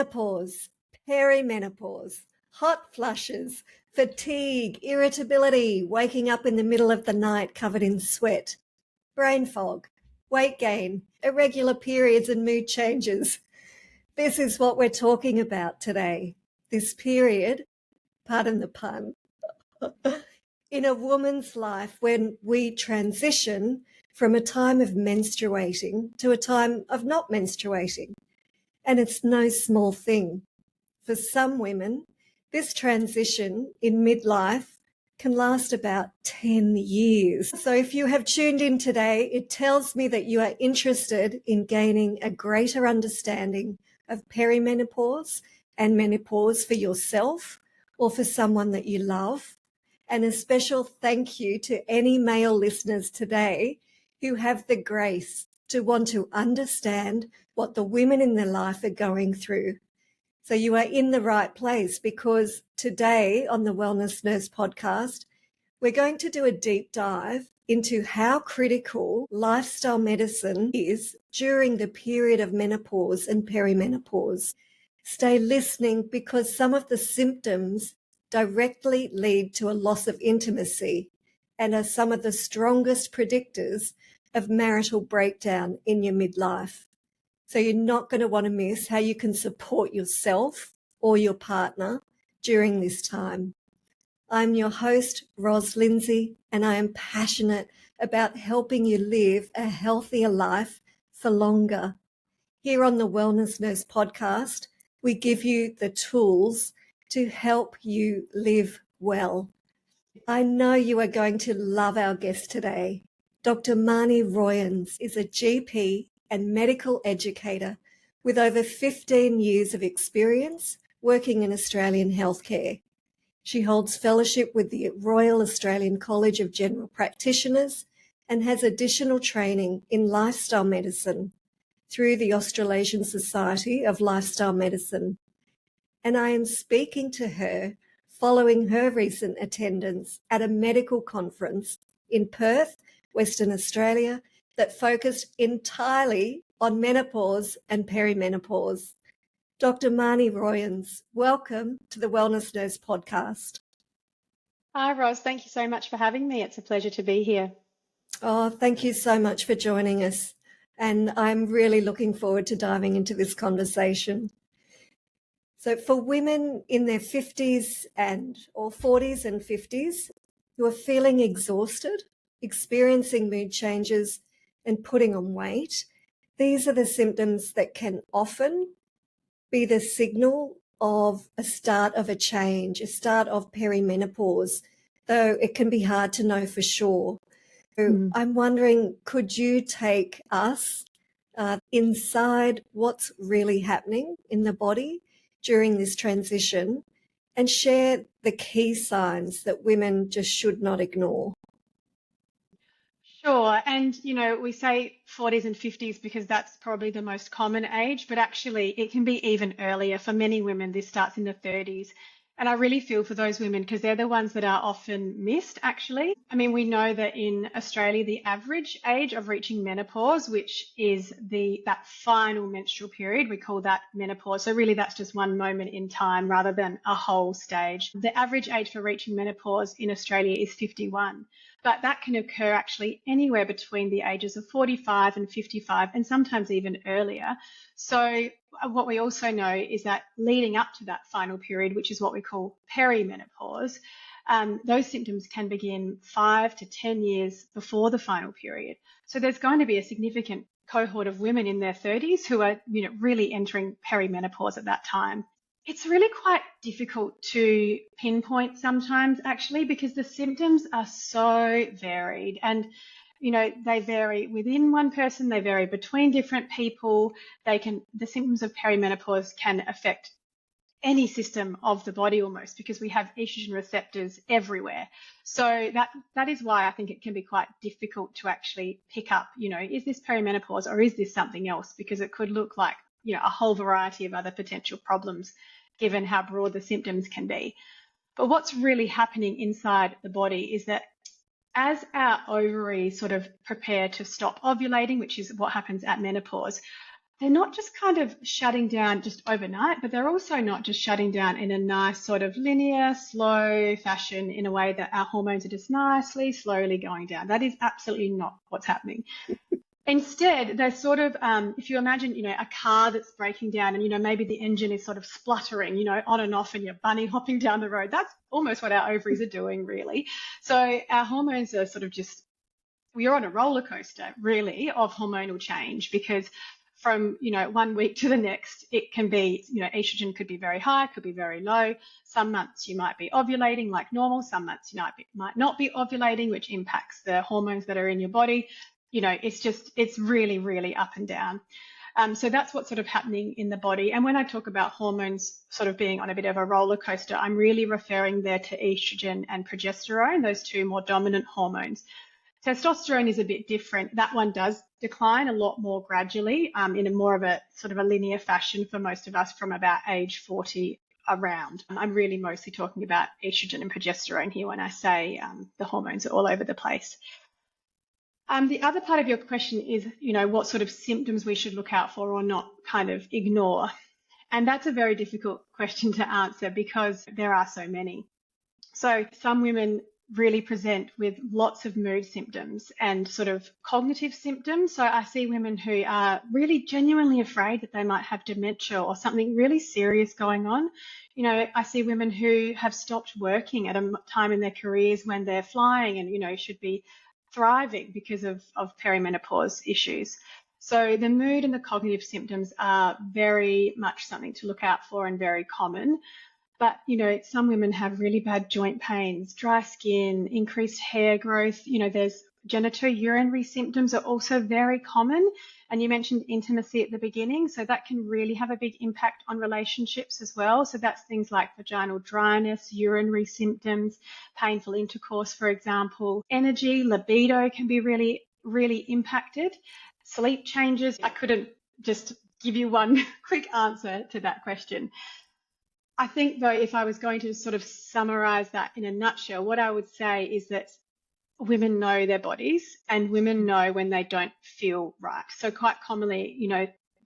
menopause, perimenopause, hot flushes, fatigue, irritability, waking up in the middle of the night covered in sweat, brain fog, weight gain, irregular periods and mood changes. This is what we're talking about today. This period, pardon the pun, in a woman's life when we transition from a time of menstruating to a time of not menstruating. And it's no small thing. For some women, this transition in midlife can last about 10 years. So if you have tuned in today, it tells me that you are interested in gaining a greater understanding of perimenopause and menopause for yourself or for someone that you love. And a special thank you to any male listeners today who have the grace to want to understand what the women in their life are going through. So you are in the right place, because today on the Wellness Nurse podcast, we're going to do a deep dive into how critical lifestyle medicine is during the period of menopause and perimenopause. Stay listening, because some of the symptoms directly lead to a loss of intimacy and are some of the strongest predictors of marital breakdown in your midlife. So you're not going to want to miss how you can support yourself or your partner during this time. I'm your host, Ros Lindsey, and I am passionate about helping you live a healthier life for longer. Here on the Wellness Nurse podcast, we give you the tools to help you live well. I know you are going to love our guest today. Dr. Marny Royans is a GP and medical educator with over 15 years of experience working in Australian healthcare. She holds fellowship with the Royal Australian College of General Practitioners and has additional training in lifestyle medicine through the Australasian Society of Lifestyle Medicine. And I am speaking to her following her recent attendance at a medical conference in Perth, Western Australia, that focused entirely on menopause and perimenopause. Dr. Marny Royans, welcome to the Wellness Nurse podcast. Hi, Ros. Thank you so much for having me. It's a pleasure to be here. Oh, thank you so much for joining us. And I'm really looking forward to diving into this conversation. So for women in their 50s or 40s and 50s who are feeling exhausted, experiencing mood changes and putting on weight, these are the symptoms that can often be the signal of a start of a change, a start of perimenopause, though it can be hard to know for sure. So I'm wondering, could you take us inside what's really happening in the body during this transition and share the key signs that women just should not ignore? Sure. And, we say 40s and 50s because that's probably the most common age, but actually it can be even earlier. For many women, this starts in the 30s. And I really feel for those women because they're the ones that are often missed, actually. I mean, we know that in Australia, the average age of reaching menopause, which is that final menstrual period, we call that menopause. So really that's just one moment in time rather than a whole stage. The average age for reaching menopause in Australia is 51. But that can occur actually anywhere between the ages of 45 and 55 and sometimes even earlier. So what we also know is that leading up to that final period, which is what we call perimenopause, those symptoms can begin 5 to 10 years before the final period. So there's going to be a significant cohort of women in their 30s who are really entering perimenopause at that time. It's really quite difficult to pinpoint sometimes, actually, because the symptoms are so varied and, they vary within one person, they vary between different people. The symptoms of perimenopause can affect any system of the body almost because we have estrogen receptors everywhere. So that is why I think it can be quite difficult to actually pick up, is this perimenopause or is this something else? Because it could look like, a whole variety of other potential problems given how broad the symptoms can be. But what's really happening inside the body is that as our ovaries sort of prepare to stop ovulating, which is what happens at menopause, they're not just kind of shutting down just overnight, but they're also not just shutting down in a nice sort of linear, slow fashion in a way that our hormones are just nicely, slowly going down. That is absolutely not what's happening. Instead, they're sort of, if you imagine, a car that's breaking down and, maybe the engine is sort of spluttering, on and off and you're bunny hopping down the road. That's almost what our ovaries are doing, really. So our hormones are sort of just, we are on a roller coaster, really, of hormonal change because from, 1 week to the next, it can be, estrogen could be very high, could be very low. Some months you might be ovulating like normal. Some months you might not be ovulating, which impacts the hormones that are in your body. It's really, really up and down. So that's what's sort of happening in the body. And when I talk about hormones sort of being on a bit of a roller coaster, I'm really referring there to estrogen and progesterone, those two more dominant hormones. Testosterone is a bit different. That one does decline a lot more gradually in a more of a sort of a linear fashion for most of us from about age 40 around. I'm really mostly talking about estrogen and progesterone here when I say the hormones are all over the place. The other part of your question is, what sort of symptoms we should look out for or not kind of ignore. And that's a very difficult question to answer because there are so many. So some women really present with lots of mood symptoms and sort of cognitive symptoms. So I see women who are really genuinely afraid that they might have dementia or something really serious going on. I see women who have stopped working at a time in their careers when they're flying and, should be thriving because of perimenopause issues. So the mood and the cognitive symptoms are very much something to look out for and very common. But, some women have really bad joint pains, dry skin, increased hair growth. There's genitourinary symptoms are also very common. And you mentioned intimacy at the beginning. So that can really have a big impact on relationships as well. So that's things like vaginal dryness, urinary symptoms, painful intercourse, for example. Energy, libido can be really, really impacted. Sleep changes. I couldn't just give you one quick answer to that question. I think, though, if I was going to sort of summarize that in a nutshell, what I would say is that women know their bodies and women know when they don't feel right. So quite commonly,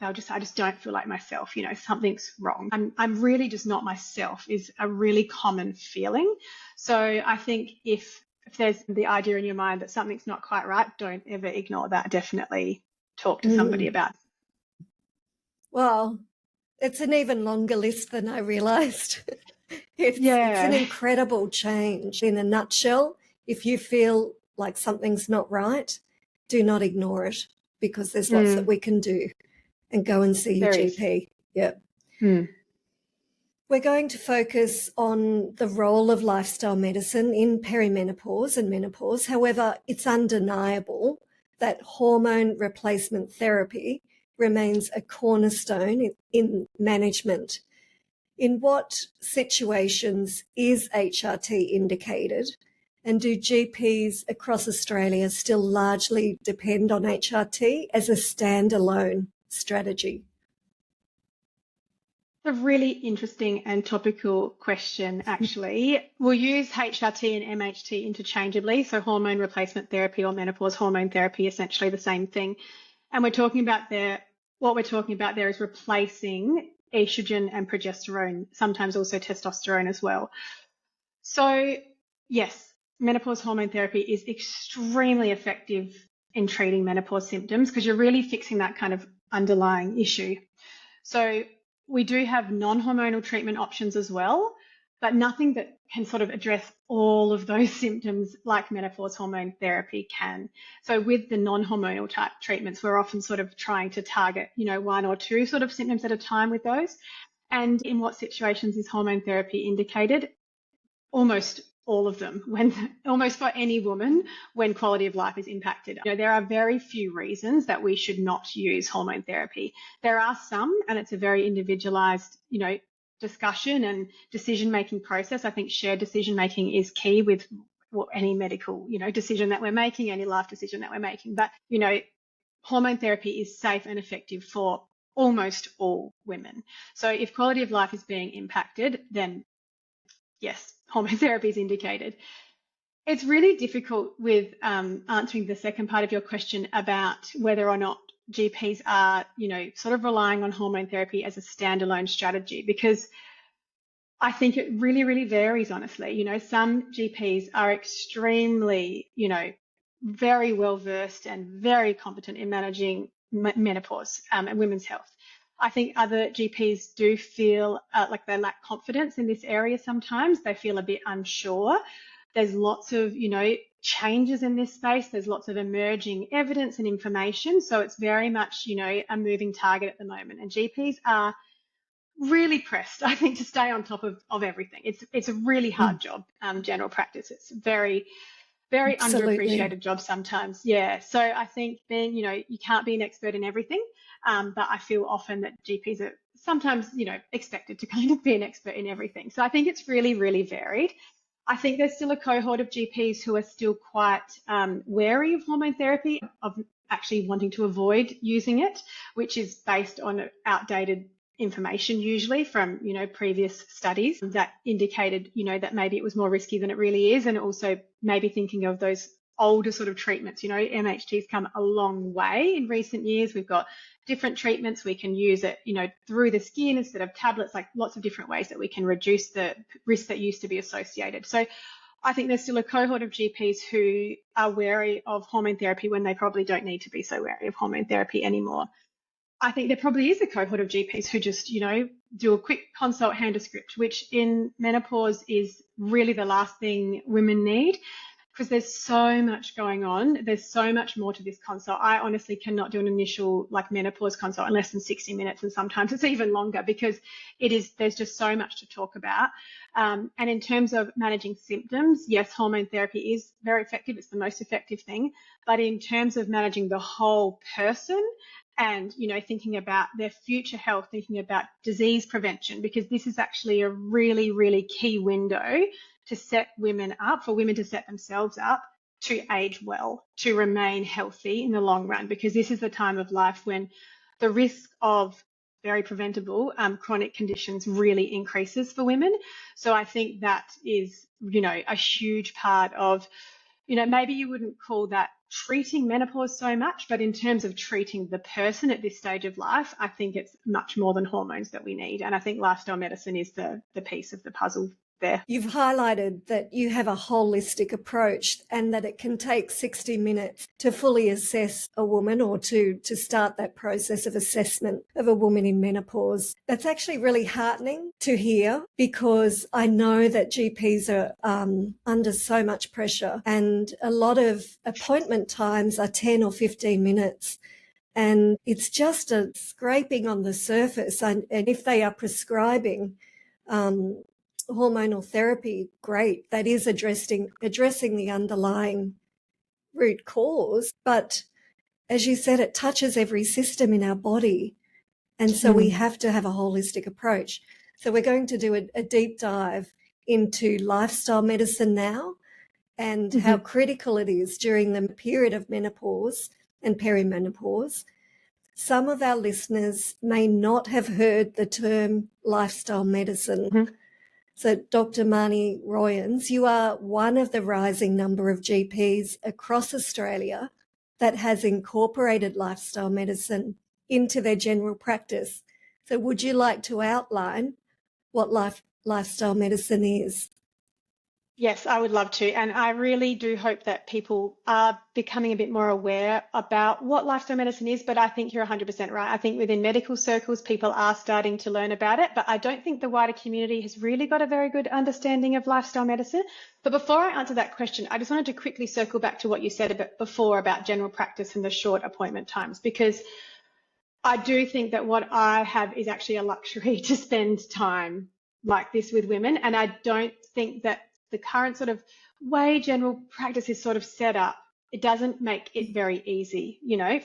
they'll just say, I just don't feel like myself, something's wrong. I'm really just not myself is a really common feeling. So I think if there's the idea in your mind that something's not quite right, don't ever ignore that. Definitely talk to somebody about it. Well, it's an even longer list than I realised. It's an incredible change. In a nutshell, if you feel like something's not right, do not ignore it because there's lots that we can do and go and see your GP. Yep. We're going to focus on the role of lifestyle medicine in perimenopause and menopause. However, it's undeniable that hormone replacement therapy remains a cornerstone in management. In what situations is HRT indicated? And do GPs across Australia still largely depend on HRT as a standalone strategy? A really interesting and topical question, actually. We'll use HRT and MHT interchangeably, so hormone replacement therapy or menopause hormone therapy, essentially the same thing. And what we're talking about there is replacing estrogen and progesterone, sometimes also testosterone as well. So yes, menopause hormone therapy is extremely effective in treating menopause symptoms because you're really fixing that kind of underlying issue. So we do have non-hormonal treatment options as well, but nothing that can sort of address all of those symptoms like menopause hormone therapy can. So with the non-hormonal type treatments, we're often sort of trying to target, one or two sort of symptoms at a time with those. And in what situations is hormone therapy indicated? Almost all of them, almost for any woman when quality of life is impacted. There are very few reasons that we should not use hormone therapy. There are some, and it's a very individualized, discussion and decision-making process. I think shared decision-making is key with any medical, decision that we're making, any life decision that we're making. But, hormone therapy is safe and effective for almost all women. So if quality of life is being impacted, then yes, hormone therapy is indicated. It's really difficult with answering the second part of your question about whether or not GPs are, sort of relying on hormone therapy as a standalone strategy, because I think it really, really varies, honestly. Some GPs are extremely, very well versed and very competent in managing menopause and women's health. I think other GPs do feel like they lack confidence in this area sometimes. They feel a bit unsure. There's lots of, changes in this space. There's lots of emerging evidence and information. So it's very much, a moving target at the moment. And GPs are really pressed, I think, to stay on top of everything. It's a really hard job, general practice. It's very, very underappreciated job sometimes. Yeah. So I think being, you can't be an expert in everything, but I feel often that GPs are sometimes, expected to kind of be an expert in everything. So I think it's really, really varied. I think there's still a cohort of GPs who are still quite wary of hormone therapy, of actually wanting to avoid using it, which is based on outdated information, usually from, previous studies that indicated, that maybe it was more risky than it really is. And also maybe thinking of those older sort of treatments, MHT's come a long way in recent years. We've got different treatments. We can use it, through the skin instead of tablets, like lots of different ways that we can reduce the risk that used to be associated. So I think there's still a cohort of GPs who are wary of hormone therapy when they probably don't need to be so wary of hormone therapy anymore. I think there probably is a cohort of GPs who just, do a quick consult, hand a script, which in menopause is really the last thing women need, because there's so much going on. There's so much more to this consult. I honestly cannot do an initial menopause consult in less than 60 minutes, and sometimes it's even longer, because there's just so much to talk about. And in terms of managing symptoms, yes, hormone therapy is very effective. It's the most effective thing. But in terms of managing the whole person, and, thinking about their future health, thinking about disease prevention, because this is actually a really, really key window to set women up, for women to set themselves up to age well, to remain healthy in the long run, because this is the time of life when the risk of very preventable chronic conditions really increases for women. So I think that is, a huge part of, maybe you wouldn't call that treating menopause so much, but in terms of treating the person at this stage of life, I think it's much more than hormones that we need. And I think lifestyle medicine is the piece of the puzzle there. You've highlighted that you have a holistic approach and that it can take 60 minutes to fully assess a woman, or to start that process of assessment of a woman in menopause. That's actually really heartening to hear, because I know that GPs are under so much pressure, and a lot of appointment times are 10 or 15 minutes. And it's just a scraping on the surface. And if they are prescribing hormonal therapy, great. That is addressing the underlying root cause. But as you said, it touches every system in our body. And so we have to have a holistic approach. So we're going to do a deep dive into lifestyle medicine now, and how critical it is during the period of menopause and perimenopause. Some of our listeners may not have heard the term lifestyle medicine. So, Dr. Marny Royans, you are one of the rising number of GPs across Australia that has incorporated lifestyle medicine into their general practice. So would you like to outline what lifestyle medicine is? Yes, I would love to. And I really do hope that people are becoming a bit more aware about what lifestyle medicine is. But I think you're 100% right. I think within medical circles, people are starting to learn about it. But I don't think the wider community has really got a very good understanding of lifestyle medicine. But before I answer that question, I just wanted to quickly circle back to what you said a bit before about general practice and the short appointment times, because I do think that what I have is actually a luxury to spend time like this with women. And I don't think that the current sort of way general practice is sort of set up, it doesn't make it very easy,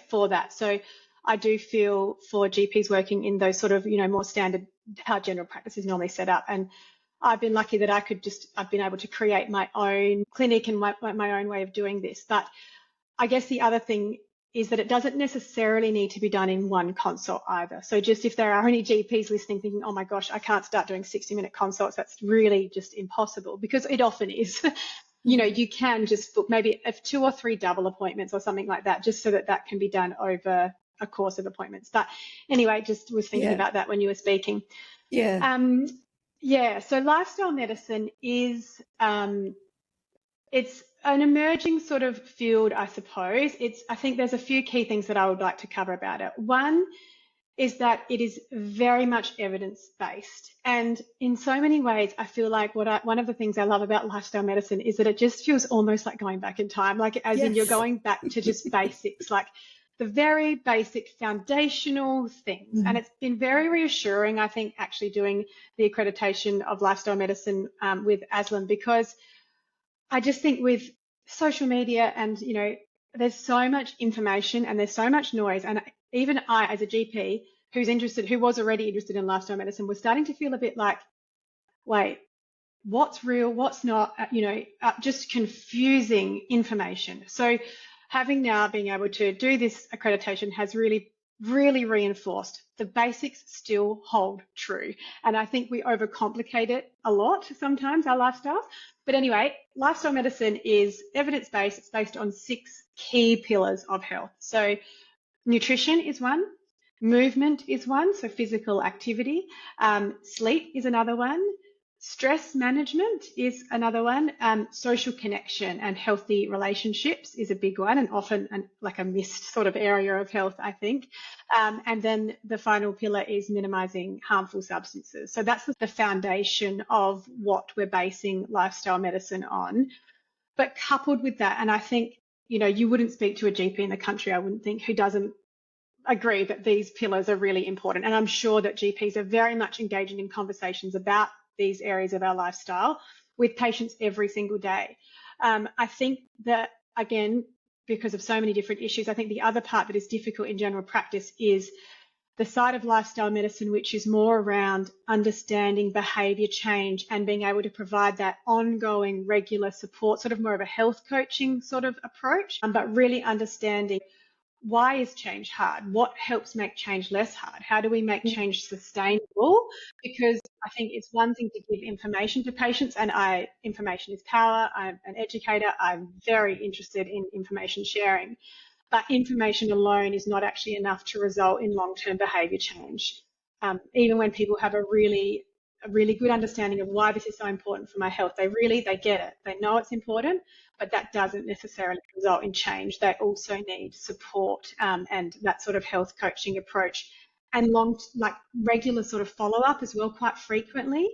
for that. So I do feel for GPs working in those sort of, more standard, how general practice is normally set up. And I've been lucky that I've been able to create my own clinic and my own way of doing this. But I guess the other thing is that it doesn't necessarily need to be done in one consult either. So just if there are any GPs listening thinking, oh my gosh, I can't start doing 60-minute consults, that's really just impossible, because it often is. You can just book maybe 2 or 3 double appointments or something like that, just so that can be done over a course of appointments. But anyway, just was thinking about that when you were speaking. So lifestyle medicine is it's an emerging sort of field, I suppose. I think there's a few key things that I would like to cover about it. One is that it is very much evidence-based. And in so many ways, I feel like one of the things I love about lifestyle medicine is that it just feels almost like going back in time, like as in you're going back to just basics, like the very basic foundational things. And it's been very reassuring, I think, actually doing the accreditation of lifestyle medicine with ASLM, because I just think with social media and, there's so much information and there's so much noise. And even I, as a GP who was already interested in lifestyle medicine, was starting to feel a bit like, wait, what's real, what's not, just confusing information. So having now being able to do this accreditation has really, really reinforced the basics still hold true. And I think we overcomplicate it a lot sometimes, our lifestyles. But anyway, lifestyle medicine is evidence-based. It's based on 6 key pillars of health. So nutrition is one, movement is one, so physical activity, sleep is another one, stress management is another one, social connection and healthy relationships is a big one, and often like a missed sort of area of health, I think. And then the final pillar is minimising harmful substances. So that's the foundation of what we're basing lifestyle medicine on. But coupled with that, and I think, you wouldn't speak to a GP in the country, I wouldn't think, who doesn't agree that these pillars are really important. And I'm sure that GPs are very much engaging in conversations about these areas of our lifestyle with patients every single day. I think that, again, because of so many different issues, I think the other part that is difficult in general practice is the side of lifestyle medicine, which is more around understanding behaviour change and being able to provide that ongoing regular support, sort of more of a health coaching sort of approach, but really understanding why is change hard? What helps make change less hard? How do we make change sustainable? Because I think it's one thing to give information to patients, and information is power. I'm an educator. I'm very interested in information sharing. But information alone is not actually enough to result in long-term behaviour change. Even when people have a really good understanding of why this is so important for my health, they get it. They know it's important, but that doesn't necessarily result in change. They also need support and that sort of health coaching approach, and regular sort of follow-up as well, quite frequently.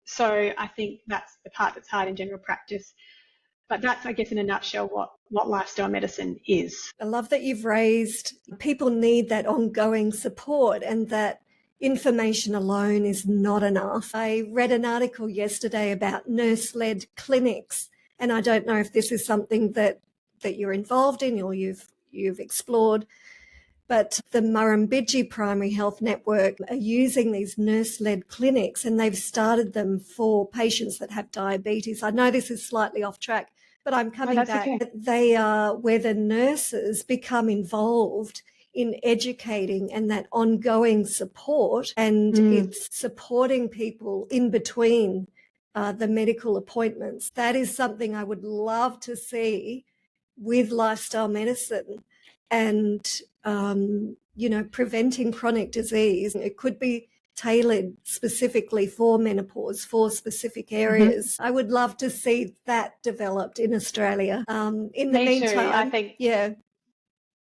So I think that's the part that's hard in general practice. But that's, I guess, in a nutshell, what lifestyle medicine is. I love that you've raised people need that ongoing support, and that information alone is not enough. I read an article yesterday about nurse-led clinics, and I don't know if this is something that you're involved in or you've explored, but the Murrumbidgee Primary Health Network are using these nurse-led clinics, and they've started them for patients that have diabetes. I know this is slightly off track, but I'm coming back. Okay. They are where the nurses become involved in educating and that ongoing support, and it's supporting people in between the medical appointments. That is something I would love to see with lifestyle medicine and, preventing chronic disease. It could be tailored specifically for menopause, for specific areas. I would love to see that developed in Australia. In the meantime, too. I think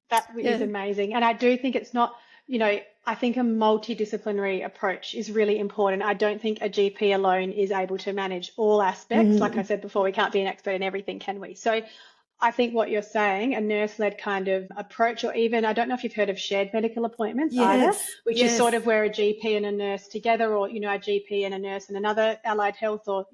that is amazing. And I do think it's not, I think a multidisciplinary approach is really important. I don't think a GP alone is able to manage all aspects. Like I said before, we can't be an expert in everything, can we? So I think what you're saying, a nurse-led kind of approach, or even, I don't know if you've heard of shared medical appointments either, which is sort of where a GP and a nurse together, or, a GP and a nurse and another allied health, or,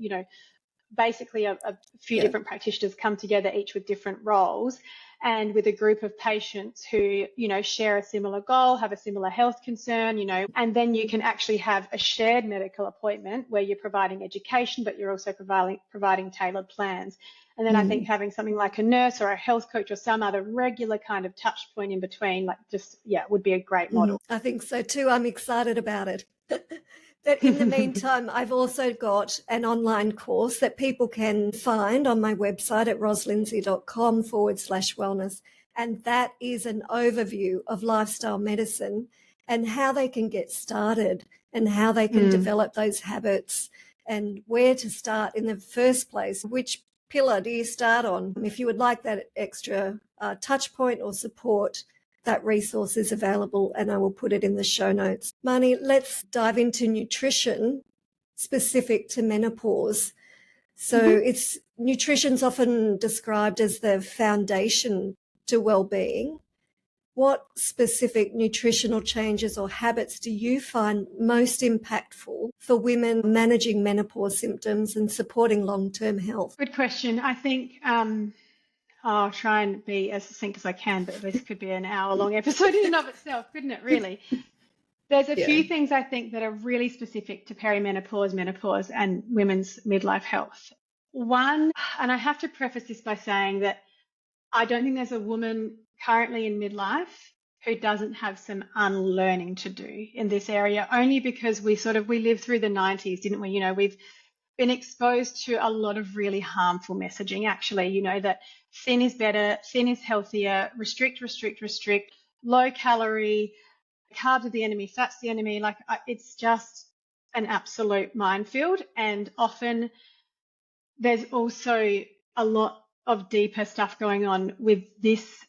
basically a few different practitioners come together, each with different roles, and with a group of patients who, share a similar goal, have a similar health concern, and then you can actually have a shared medical appointment where you're providing education, but you're also providing tailored plans. And then I think having something like a nurse or a health coach or some other regular kind of touch point in between, would be a great model. I think so too. I'm excited about it. But in the meantime, I've also got an online course that people can find on my website at roslindsey.com/wellness. And that is an overview of lifestyle medicine and how they can get started and how they can develop those habits and where to start in the first place. Which pillar do you start on? If you would like that extra touch point or support, that resource is available and I will put it in the show notes. Marny, let's dive into nutrition specific to menopause. So nutrition's often described as the foundation to well-being. What specific nutritional changes or habits do you find most impactful for women managing menopause symptoms and supporting long-term health? Good question. I think I'll try and be as succinct as I can, but this could be an hour-long episode in and of itself, couldn't it, really? There's a few things I think that are really specific to perimenopause, menopause, and women's midlife health. One, and I have to preface this by saying that I don't think there's a woman currently in midlife who doesn't have some unlearning to do in this area, only because we lived through the 90s, didn't we? You know, we've been exposed to a lot of really harmful messaging, actually, you know, that thin is better, thin is healthier, restrict, low calorie, carbs are the enemy, fat's the enemy. Like, it's just an absolute minefield. And often there's also a lot of deeper stuff going on with this.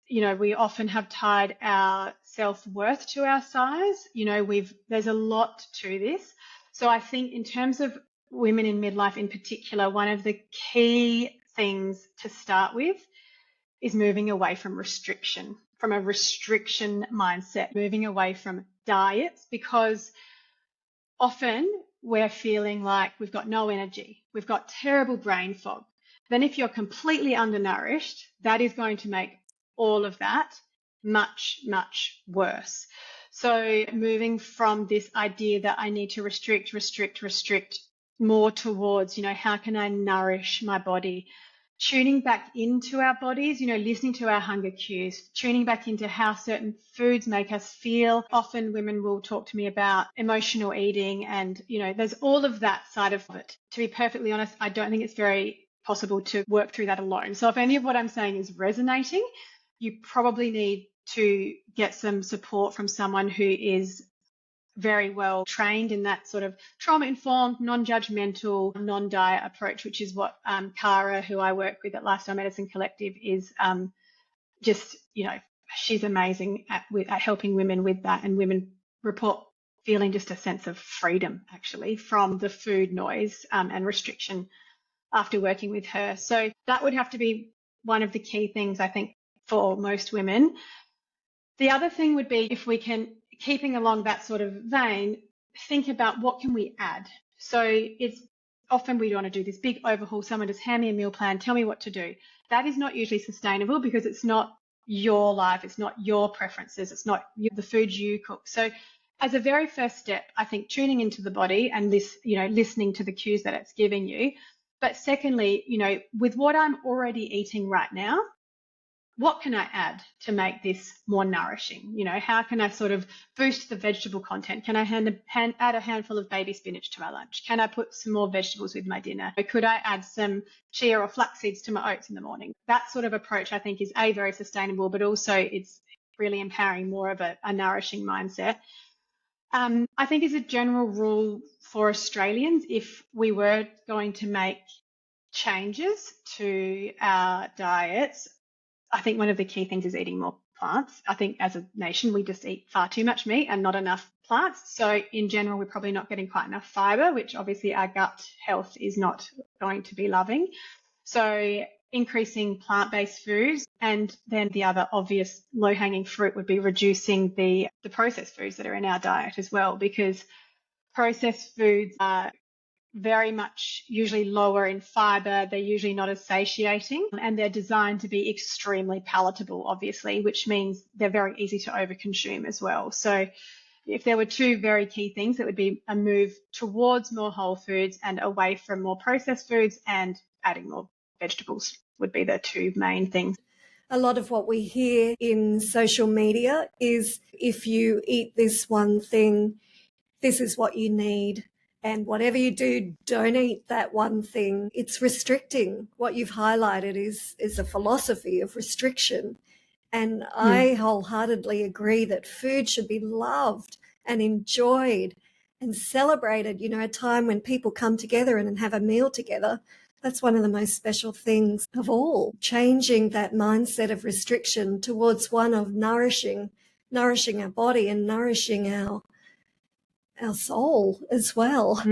You know, we often have tied our self-worth to our size. You know, there's a lot to this. So I think in terms of women in midlife in particular, one of the key things to start with is moving away from restriction, from a restriction mindset, moving away from diets, because often we're feeling like we've got no energy, we've got terrible brain fog. Then if you're completely undernourished, that is going to make all of that much, much worse. So moving from this idea that I need to restrict more towards, you know, how can I nourish my body? Tuning back into our bodies, you know, listening to our hunger cues, tuning back into how certain foods make us feel. Often women will talk to me about emotional eating and, you know, there's all of that side of it. To be perfectly honest, I don't think it's very possible to work through that alone. So if any of what I'm saying is resonating, you probably need to get some support from someone who is very well trained in that sort of trauma-informed, non-judgmental, non-diet approach, which is what Cara, who I work with at Lifestyle Medicine Collective, is just, you know, she's amazing at helping women with that, and women report feeling just a sense of freedom, actually, from the food noise and restriction after working with her. So that would have to be one of the key things, I think, for most women. The other thing would be, if we can, keeping along that sort of vein, think about what can we add. So it's often we want to do this big overhaul. Someone just hand me a meal plan, tell me what to do. That is not usually sustainable because it's not your life, it's not your preferences, it's not the food you cook. So as a very first step, I think tuning into the body and this, you know, listening to the cues that it's giving you. But secondly, you know, with what I'm already eating right now, what can I add to make this more nourishing? You know, how can I sort of boost the vegetable content? Can I add a handful of baby spinach to my lunch? Can I put some more vegetables with my dinner? Or could I add some chia or flax seeds to my oats in the morning? That sort of approach, I think, is very sustainable, but also it's really empowering more of a nourishing mindset. I think as a general rule for Australians, if we were going to make changes to our diets, I think one of the key things is eating more plants. I think as a nation, we just eat far too much meat and not enough plants. So in general, we're probably not getting quite enough fiber, which obviously our gut health is not going to be loving. So increasing plant-based foods, and then the other obvious low-hanging fruit would be reducing the processed foods that are in our diet as well, because processed foods are very much usually lower in fiber. They're usually not as satiating, and they're designed to be extremely palatable, obviously, which means they're very easy to overconsume as well. So if there were two very key things, it would be a move towards more whole foods and away from more processed foods, and adding more vegetables would be the two main things. A lot of what we hear in social media is, if you eat this one thing, this is what you need. And whatever you do, don't eat that one thing. It's restricting. What you've highlighted is a philosophy of restriction. And I wholeheartedly agree that food should be loved and enjoyed and celebrated. You know, a time when people come together and have a meal together. That's one of the most special things of all. Changing that mindset of restriction towards one of nourishing our body and nourishing our soul as well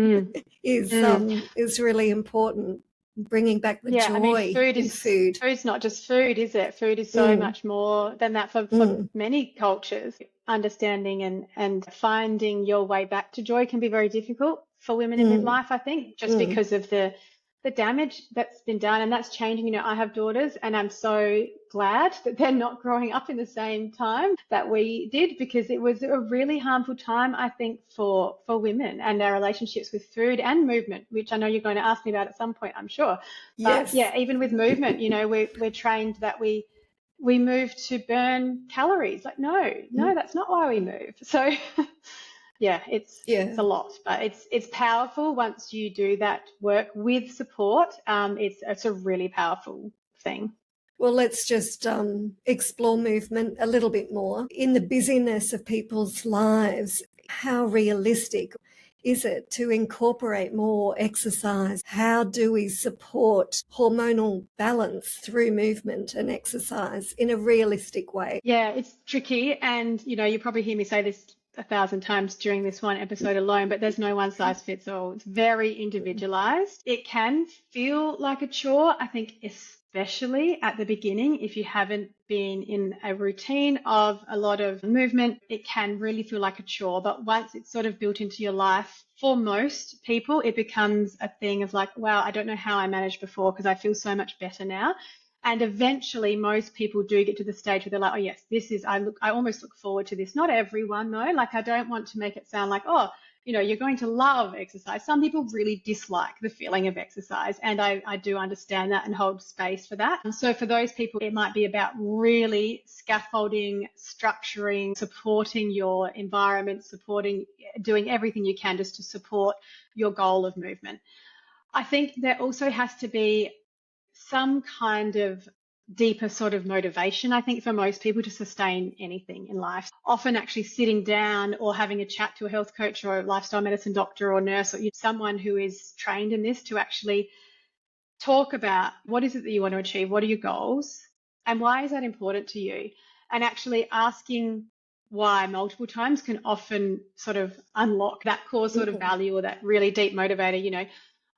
is really important. Bringing back the Yeah, I mean, joy in food. food's not just food, is it? Food is so much more than that for many cultures. Understanding and finding your way back to joy can be very difficult for women in midlife, I think, just because of the damage that's been done, and that's changing. You know, I have daughters, and I'm so glad that they're not growing up in the same time that we did, because it was a really harmful time, I think, for women and their relationships with food and movement, which I know you're going to ask me about at some point, I'm sure. But yeah, even with movement, you know, we're trained that we move to burn calories. Like, no, that's not why we move. So yeah, it's a lot, but it's powerful once you do that work with support. It's a really powerful thing. Well, let's just explore movement a little bit more. In the busyness of people's lives, how realistic is it to incorporate more exercise? How do we support hormonal balance through movement and exercise in a realistic way? Yeah, it's tricky. And, you know, you probably hear me say this 1,000 times during this one episode alone, but there's no one size fits all. It's very individualized. It can feel like a chore, I think, especially at the beginning. If you haven't been in a routine of a lot of movement, it can really feel like a chore. But once it's sort of built into your life, for most people, it becomes a thing of like, wow, I don't know how I managed before because I feel so much better now. And eventually most people do get to the stage where they're like, oh yes, this is, I almost look forward to this. Not everyone though. Like, I don't want to make it sound like, oh, you know, you're going to love exercise. Some people really dislike the feeling of exercise. And I do understand that and hold space for that. And so for those people, it might be about really scaffolding, structuring, supporting your environment, doing everything you can just to support your goal of movement. I think there also has to be some kind of deeper sort of motivation, I think, for most people to sustain anything in life. Often actually sitting down or having a chat to a health coach or a lifestyle medicine doctor or nurse or someone who is trained in this to actually talk about what is it that you want to achieve, what are your goals, and why is that important to you? And actually asking why multiple times can often sort of unlock that core sort of value or that really deep motivator, you know.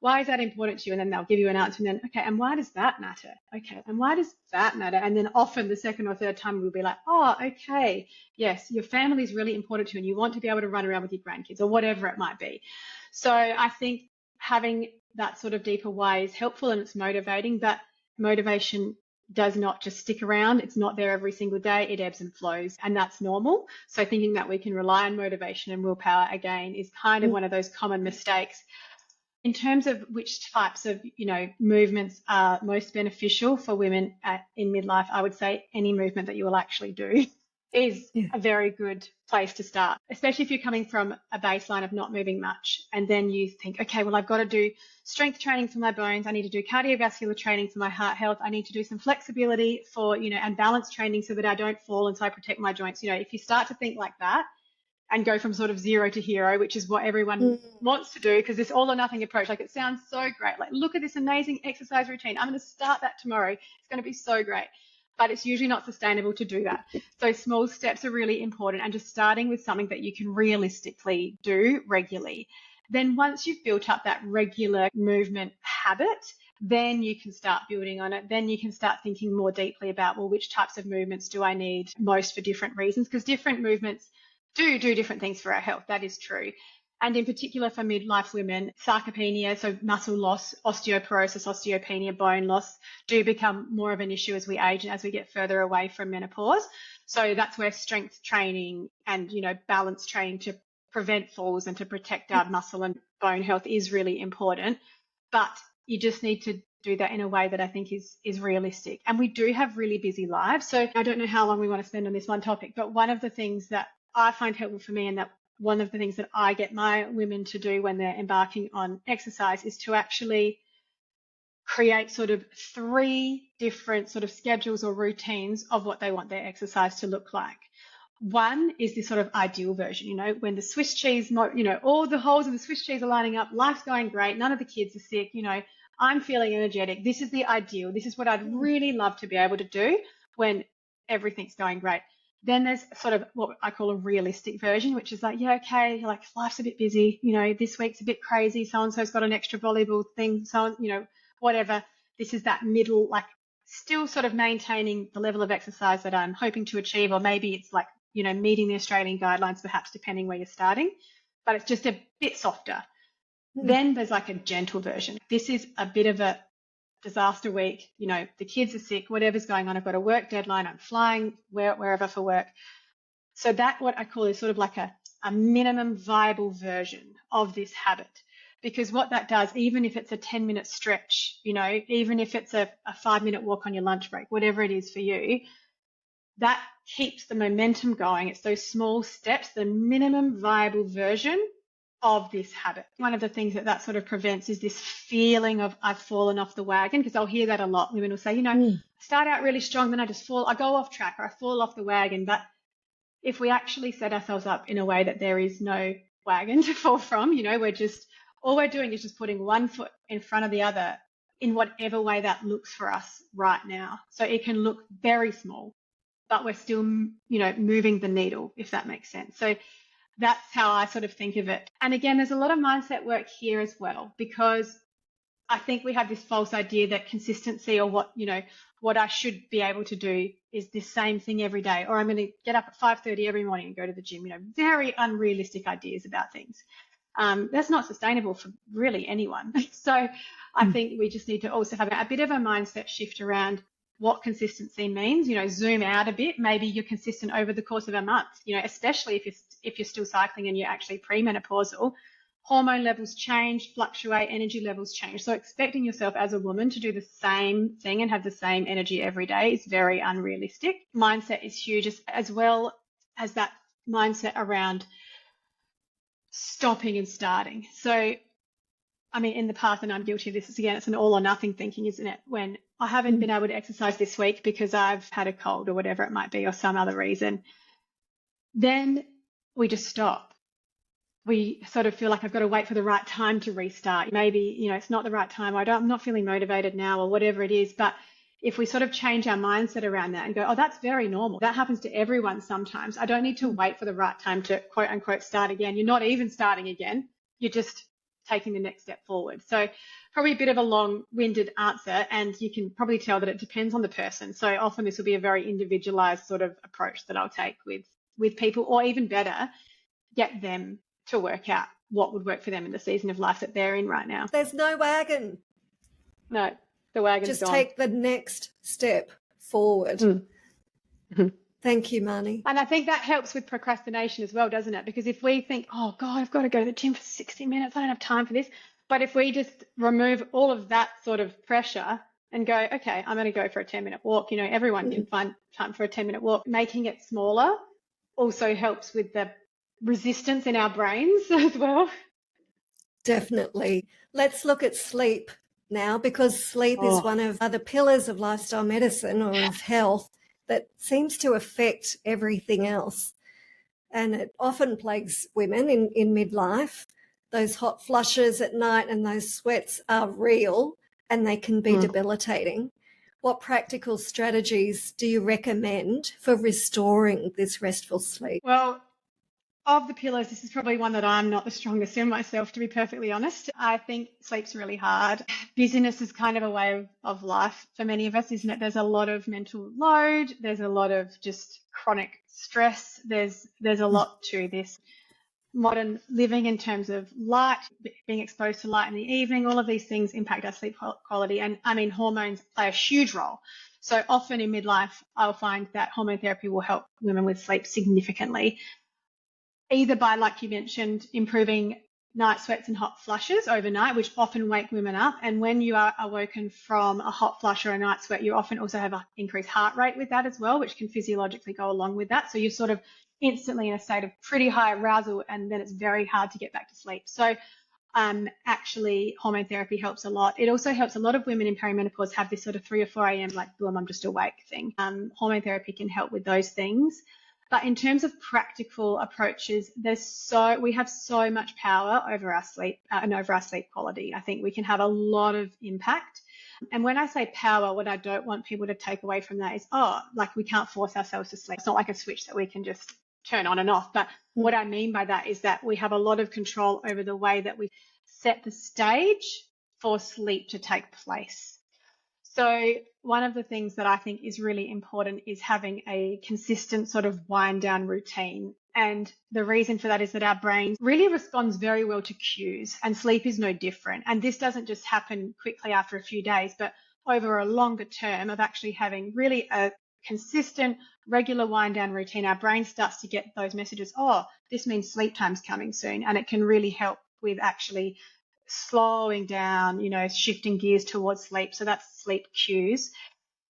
Why is that important to you? And then they'll give you an answer, and then, okay, and why does that matter? Okay, and why does that matter? And then often the second or third time we'll be like, oh, okay, yes, your family is really important to you and you want to be able to run around with your grandkids or whatever it might be. So I think having that sort of deeper why is helpful and it's motivating, but motivation does not just stick around. It's not there every single day. It ebbs and flows, and that's normal. So thinking that we can rely on motivation and willpower again is kind of one of those common mistakes. In terms of which types of, you know, movements are most beneficial for women in midlife, I would say any movement that you will actually do is a very good place to start, especially if you're coming from a baseline of not moving much. And then you think, okay, well, I've got to do strength training for my bones. I need to do cardiovascular training for my heart health. I need to do some flexibility for, you know, and balance training so that I don't fall and so I protect my joints. You know, if you start to think like that, and go from sort of zero to hero, which is what everyone wants to do, because this all or nothing approach, like, it sounds so great. Like, look at this amazing exercise routine. I'm going to start that tomorrow. It's going to be so great. But it's usually not sustainable to do that. So small steps are really important, and just starting with something that you can realistically do regularly. Then once you've built up that regular movement habit, then you can start building on it. Then you can start thinking more deeply about, well, which types of movements do I need most for different reasons? Because different movements do different things for our health. That is true. And in particular for midlife women, sarcopenia, so muscle loss, osteoporosis, osteopenia, bone loss, do become more of an issue as we age and as we get further away from menopause. So that's where strength training and, you know, balance training to prevent falls and to protect our muscle and bone health is really important. But you just need to do that in a way that I think is realistic. And we do have really busy lives. So I don't know how long we want to spend on this one topic, but one of the things that I find helpful for me, and that one of the things that I get my women to do when they're embarking on exercise, is to actually create sort of 3 different sort of schedules or routines of what they want their exercise to look like. One is this sort of ideal version, you know, when the Swiss cheese, you know, all the holes in the Swiss cheese are lining up, life's going great, none of the kids are sick, you know, I'm feeling energetic. This is the ideal. This is what I'd really love to be able to do when everything's going great. Then there's sort of what I call a realistic version, which is like, yeah, okay, like life's a bit busy, you know, this week's a bit crazy, so-and-so's got an extra volleyball thing, so, you know, whatever. This is that middle, like still sort of maintaining the level of exercise that I'm hoping to achieve, or maybe it's like, you know, meeting the Australian guidelines, perhaps depending where you're starting, but it's just a bit softer. Then there's like a gentle version. This is a bit of a disaster week, you know, the kids are sick, whatever's going on, I've got a work deadline, I'm flying wherever for work. So that what I call is sort of like a minimum viable version of this habit. Because what that does, even if it's a 10-minute stretch, you know, even if it's a 5-minute walk on your lunch break, whatever it is for you, that keeps the momentum going. It's those small steps, the minimum viable version of this habit. One of the things that sort of prevents is this feeling of I've fallen off the wagon, because I'll hear that a lot. Women will say, you know, I start out really strong, then I go off track, or I fall off the wagon. But if we actually set ourselves up in a way that there is no wagon to fall from, you know, all we're doing is just putting one foot in front of the other in whatever way that looks for us right now. So it can look very small, but we're still, you know, moving the needle, if that makes sense. So that's how I sort of think of it. And again, there's a lot of mindset work here as well, because I think we have this false idea that consistency, or what I should be able to do is the same thing every day, or I'm going to get up at 5:30 every morning and go to the gym, you know, very unrealistic ideas about things. That's not sustainable for really anyone. So I think we just need to also have a bit of a mindset shift around what consistency means. You know, zoom out a bit. Maybe you're consistent over the course of a month, you know, especially if you're still cycling and you're actually premenopausal. Hormone levels change, fluctuate, energy levels change. So expecting yourself as a woman to do the same thing and have the same energy every day is very unrealistic. Mindset is huge, as well as that mindset around stopping and starting. So, I mean, in the past, and I'm guilty of this, again, it's an all or nothing thinking, isn't it? When I haven't been able to exercise this week because I've had a cold or whatever it might be, or some other reason, then we just stop. We sort of feel like I've got to wait for the right time to restart. Maybe, you know, it's not the right time. I'm not feeling motivated now, or whatever it is. But if we sort of change our mindset around that and go, oh, that's very normal. That happens to everyone sometimes. I don't need to wait for the right time to quote unquote start again. You're not even starting again. You're just taking the next step forward. So probably a bit of a long-winded answer, and you can probably tell that it depends on the person. So often this will be a very individualized sort of approach that I'll take with people, or even better, get them to work out what would work for them in the season of life that they're in right now. There's no wagon. No, the wagon's just gone. take the next step forward. Mm-hmm. Thank you, Marny. And I think that helps with procrastination as well, doesn't it? Because if we think, oh God, I've got to go to the gym for 60 minutes, I don't have time for this. But if we just remove all of that sort of pressure and go, okay, I'm going to go for a 10-minute walk. You know, everyone can find time for a 10-minute walk. Making it smaller also helps with the resistance in our brains as well. Definitely. Let's look at sleep now, because sleep is one of the pillars of lifestyle medicine, or of health, that seems to affect everything else. And it often plagues women in midlife. Those hot flushes at night and those sweats are real, and they can be debilitating. What practical strategies do you recommend for restoring this restful sleep? Well, of the pillars, this is probably one that I'm not the strongest in myself, to be perfectly honest. I think sleep's really hard. Busyness is kind of a way of life for many of us, isn't it? There's a lot of mental load. There's a lot of just chronic stress. There's a lot to this modern living in terms of light, being exposed to light in the evening. All of these things impact our sleep quality. And I mean, hormones play a huge role. So often in midlife, I'll find that hormone therapy will help women with sleep significantly, either by, like you mentioned, improving night sweats and hot flushes overnight, which often wake women up. And when you are awoken from a hot flush or a night sweat, you often also have an increased heart rate with that as well, which can physiologically go along with that. So you're sort of instantly in a state of pretty high arousal, and then it's very hard to get back to sleep. So actually hormone therapy helps a lot. It also helps a lot of women in perimenopause have this sort of 3 or 4 a.m. like, boom, I'm just awake thing. Hormone therapy can help with those things. But in terms of practical approaches, we have so much power over our sleep and over our sleep quality. I think we can have a lot of impact. And when I say power, what I don't want people to take away from that is, like we can't force ourselves to sleep. It's not like a switch that we can just turn on and off. But what I mean by that is that we have a lot of control over the way that we set the stage for sleep to take place. So one of the things that I think is really important is having a consistent sort of wind down routine. And the reason for that is that our brain really responds very well to cues, and sleep is no different. And this doesn't just happen quickly after a few days, but over a longer term of actually having really a consistent, regular wind down routine, our brain starts to get those messages, this means sleep time's coming soon. And it can really help with actually slowing down, shifting gears towards sleep. So that's sleep cues.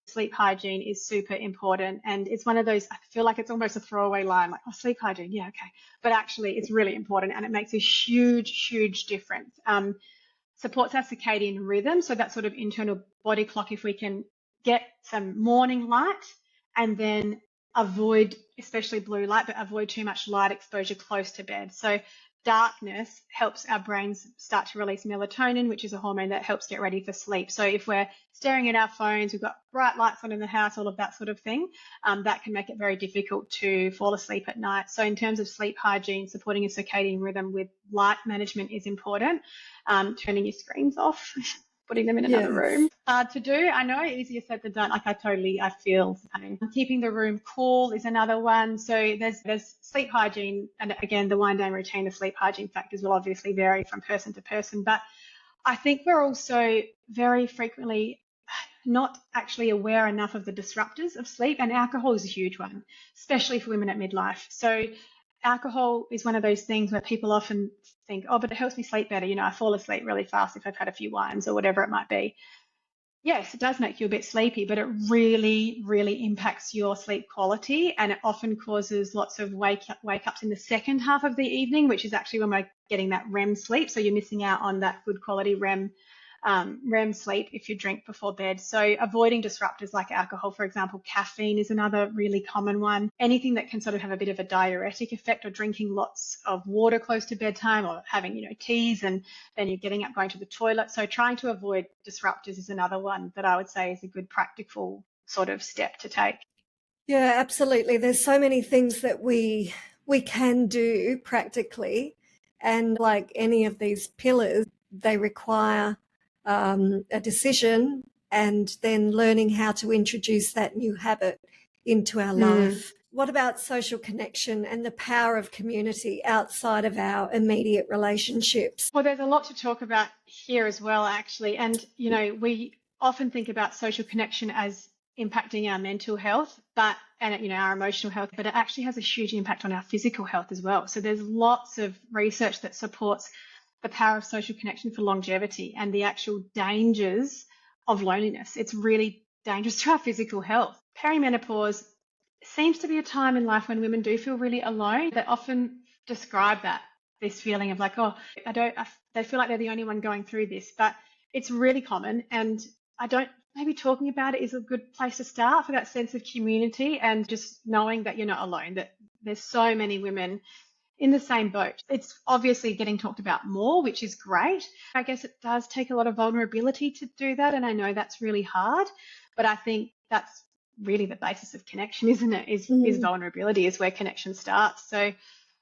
Sleep hygiene is super important. And it's one of those, I feel like it's almost a throwaway line, like, sleep hygiene. Yeah, okay. But actually it's really important, and it makes a huge, huge difference. Supports our circadian rhythm. So that sort of internal body clock, if we can get some morning light and then avoid, especially blue light, but avoid too much light exposure close to bed. So darkness helps our brains start to release melatonin, which is a hormone that helps get ready for sleep. So if we're staring at our phones, we've got bright lights on in the house, all of that sort of thing, that can make it very difficult to fall asleep at night. So in terms of sleep hygiene, supporting a circadian rhythm with light management is important. Turning your screens off, putting them in another room. Hard to do. I know, easier said than done. Like I feel the pain. Keeping the room cool is another one. So there's sleep hygiene, and again, the wind down routine, the sleep hygiene factors will obviously vary from person to person. But I think we're also very frequently not actually aware enough of the disruptors of sleep, and alcohol is a huge one, especially for women at midlife. So alcohol is one of those things where people often think, but it helps me sleep better. I fall asleep really fast if I've had a few wines or whatever it might be. Yes, it does make you a bit sleepy, but it really, really impacts your sleep quality, and it often causes lots of wake ups in the second half of the evening, which is actually when we're getting that REM sleep. So you're missing out on that good quality REM sleep if you drink before bed. So avoiding disruptors like alcohol, for example. Caffeine is another really common one. Anything that can sort of have a bit of a diuretic effect, or drinking lots of water close to bedtime, or having, teas, and then you're getting up, going to the toilet. So trying to avoid disruptors is another one that I would say is a good practical sort of step to take. Yeah, absolutely. There's so many things that we can do practically, and like any of these pillars, they require a decision, and then learning how to introduce that new habit into our life. What about social connection and the power of community outside of our immediate relationships? Well, there's a lot to talk about here as well, actually. And, we often think about social connection as impacting our mental health, and our emotional health, but it actually has a huge impact on our physical health as well. So there's lots of research that supports the power of social connection for longevity and the actual dangers of loneliness. It's really dangerous to our physical health. Perimenopause seems to be a time in life when women do feel really alone. They often describe this feeling of like, they feel like they're the only one going through this, but it's really common. And maybe talking about it is a good place to start for that sense of community, and just knowing that you're not alone, that there's so many women in the same boat. It's obviously getting talked about more, which is great. I guess it does take a lot of vulnerability to do that, and I know that's really hard, but I think that's really the basis of connection, isn't it? Is vulnerability, is where connection starts. So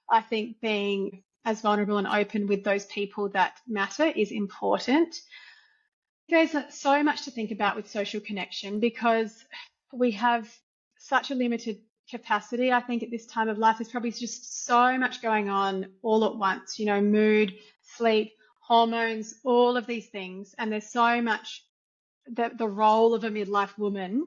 I think being as vulnerable and open with those people that matter is important. There's so much to think about with social connection, because we have such a limited capacity. I think at this time of life, there's probably just so much going on all at once, mood, sleep, hormones, all of these things. And there's so much that the role of a midlife woman,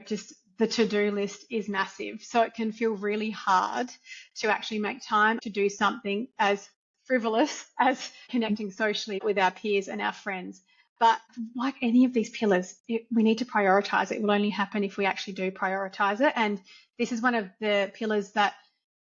just the to-do list is massive. So it can feel really hard to actually make time to do something as frivolous as connecting socially with our peers and our friends. But like any of these pillars, we need to prioritize it. It will only happen if we actually do prioritize it. And this is one of the pillars that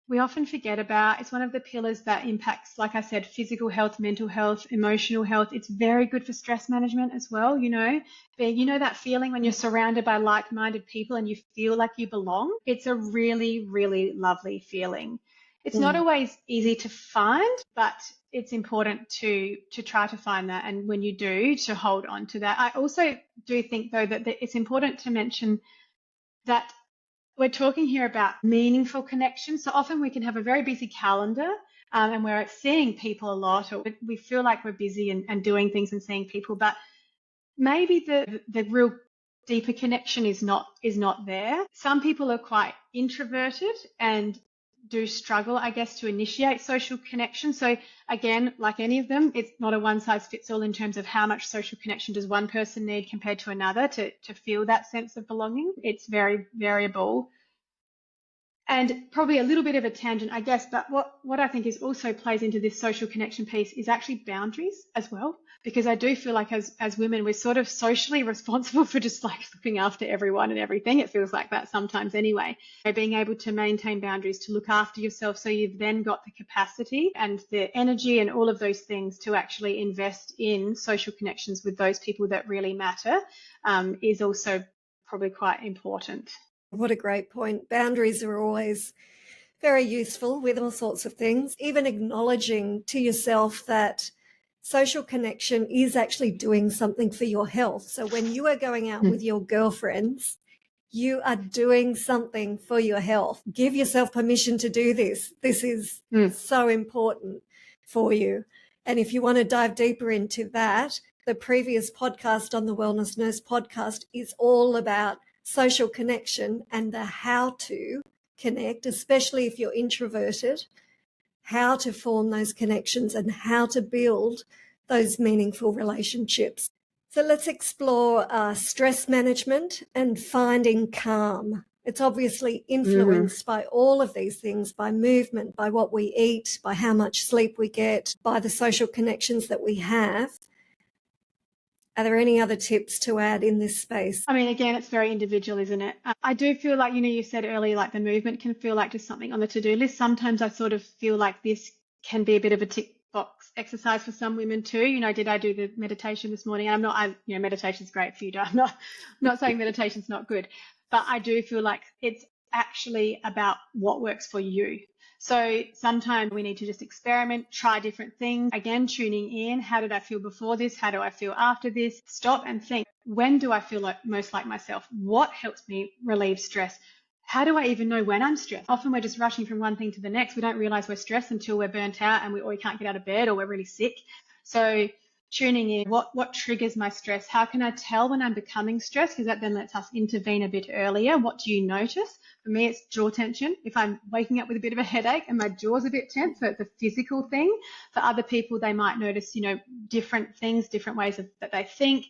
we often forget about. It's one of the pillars that impacts, like I said, physical health, mental health, emotional health. It's very good for stress management as well. That feeling when you're surrounded by like-minded people and you feel like you belong. It's a really, really lovely feeling. It's not always easy to find, but it's important to try to find that. And when you do, to hold on to that. I also do think, though, that it's important to mention that we're talking here about meaningful connection. So often we can have a very busy calendar and we're seeing people a lot, or we feel like we're busy and doing things and seeing people, but maybe the real deeper connection is not there. Some people are quite introverted and do struggle, I guess, to initiate social connection. So again, like any of them, it's not a one size fits all in terms of how much social connection does one person need compared to another to feel that sense of belonging. It's very variable. And probably a little bit of a tangent, I guess, but what I think is also plays into this social connection piece is actually boundaries as well, because I do feel like as women, we're sort of socially responsible for just like looking after everyone and everything. It feels like that sometimes anyway. Being able to maintain boundaries, to look after yourself, so you've then got the capacity and the energy and all of those things to actually invest in social connections with those people that really matter, is also probably quite important. What a great point. Boundaries are always very useful with all sorts of things, even acknowledging to yourself that social connection is actually doing something for your health. So when you are going out with your girlfriends, you are doing something for your health. Give yourself permission to do this. This is so important for you. And if you want to dive deeper into that, the previous podcast on the Wellness Nurse podcast is all about social connection and the how to connect, especially if you're introverted, how to form those connections and how to build those meaningful relationships. So let's explore stress management and finding calm. It's obviously influenced by all of these things, by movement, by what we eat, by how much sleep we get, by the social connections that we have. Are there any other tips to add in this space? I mean, again, it's very individual, isn't it? I do feel like, you said earlier, like the movement can feel like just something on the to-do list. Sometimes I sort of feel like this can be a bit of a tick box exercise for some women too. Did I do the meditation this morning? And meditation's great for you. I'm not saying meditation's not good, but I do feel like it's actually about what works for you. So sometimes we need to just experiment, try different things. Again, tuning in. How did I feel before this? How do I feel after this? Stop and think. When do I feel most like myself? What helps me relieve stress? How do I even know when I'm stressed? Often we're just rushing from one thing to the next. We don't realize we're stressed until we're burnt out and we can't get out of bed or we're really sick. So tuning in, what triggers my stress? How can I tell when I'm becoming stressed? Because that then lets us intervene a bit earlier. What do you notice? For me, it's jaw tension. If I'm waking up with a bit of a headache and my jaw's a bit tense, so it's a physical thing. For other people, they might notice, different things, different ways that they think.